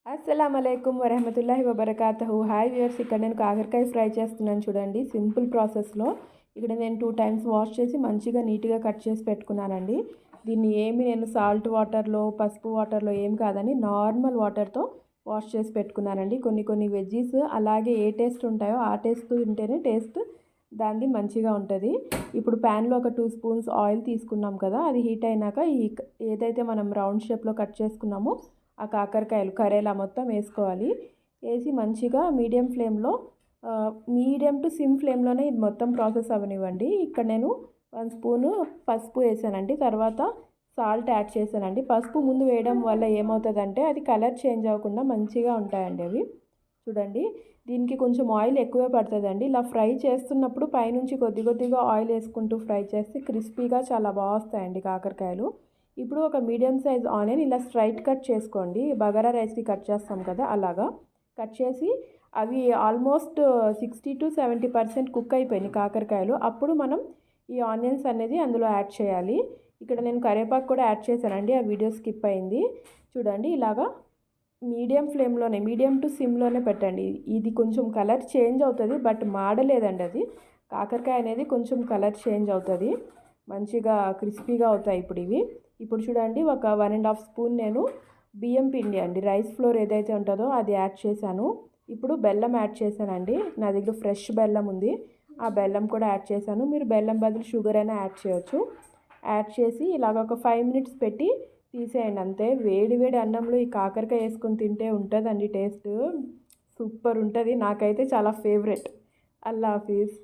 అస్సలాముఅలైకుం వరహమతుల్లాహి వబర్కాతుహు. Hi viewers, ఇక్కడ నేను కాకరకాయ ఫ్రై చేస్తున్నాను చూడండి. సింపుల్ ప్రాసెస్లో ఇక్కడ నేను 2 టైమ్స్ వాష్ చేసి మంచిగా నీట్గా కట్ చేసి పెట్టుకున్నానండి. దీన్ని నేను సాల్ట్ వాటర్లో పసుపు వాటర్లో ఏం కాదని నార్మల్ వాటర్తో వాష్ చేసి పెట్టుకున్నానండి. కొన్ని వెజ్జీస్ అలాగే ఏ టేస్ట్ ఉంటాయో ఆ టేస్ట్ తింటేనే టేస్ట్ దాన్ని మంచిగా ఉంటుంది. ఇప్పుడు ప్యాన్లో ఒక 2 స్పూన్స్ ఆయిల్ తీసుకున్నాం కదా, అది హీట్ అయినాక ఏదైతే మనం రౌండ్ షేప్లో కట్ చేసుకున్నామో ఆ కాకరకాయలు కరేలా మొత్తం వేసుకోవాలి. వేసి మంచిగా మీడియం టు సిమ్ ఫ్లేమ్లోనే ఇది మొత్తం ప్రాసెస్ అవ్వనివ్వండి. ఇక్కడ నేను 1 స్పూను పసుపు వేసానండి, తర్వాత సాల్ట్ యాడ్ చేశానండి. పసుపు ముందు వేయడం వల్ల ఏమవుతుందంటే అది కలర్ చేంజ్ అవ్వకుండా మంచిగా ఉంటాయండి అవి. చూడండి, దీనికి కొంచెం ఆయిల్ ఎక్కువే పడుతుందండి. ఇలా ఫ్రై చేస్తున్నప్పుడు పైనుంచి కొద్దిగా ఆయిల్ వేసుకుంటూ ఫ్రై చేస్తే క్రిస్పీగా చాలా బాగా వస్తాయండి కాకరకాయలు. ఇప్పుడు ఒక మీడియం సైజ్ ఆనియన్ ఇలా స్ట్రైట్ కట్ చేసుకోండి. బగారా రైస్కి కట్ చేస్తాం కదా, అలాగా కట్ చేసి అవి ఆల్మోస్ట్ 60 to 70% కుక్ అయిపోయినాయి కాకరకాయలు. అప్పుడు మనం ఈ ఆనియన్స్ అనేది అందులో యాడ్ చేయాలి. ఇక్కడ నేను కరివేపాకు కూడా యాడ్ చేశానండి, ఆ వీడియో స్కిప్ అయింది. చూడండి, ఇలాగా మీడియం టు సిమ్లోనే పెట్టండి. ఇది కొంచెం కలర్ చేంజ్ అవుతుంది, బట్ మాడలేదండి. అది కాకరకాయ అనేది కొంచెం కలర్ చేంజ్ అవుతుంది, మంచిగా క్రిస్పీగా అవుతాయి ఇప్పుడు చూడండి, ఒక 1.5 స్పూన్ నేను బియ్యం పిండి అండి, రైస్ ఫ్లోర్ ఏదైతే ఉంటుందో అది యాడ్ చేశాను. ఇప్పుడు బెల్లం యాడ్ చేశానండి. నా దగ్గర ఫ్రెష్ బెల్లం ఉంది, ఆ బెల్లం కూడా యాడ్ చేశాను. మీరు బెల్లం బదులు షుగర్ అయినా యాడ్ చేయొచ్చు. యాడ్ చేసి ఇలాగ ఒక 5 మినిట్స్ పెట్టి తీసేయండి అంతే. వేడి వేడి అన్నంలో ఈ కాకరకాయ వేసుకొని తింటే ఉంటుందండి టేస్ట్, సూపర్ ఉంటుంది. నాకైతే చాలా ఫేవరెట్. అల్లా హాఫీజ్.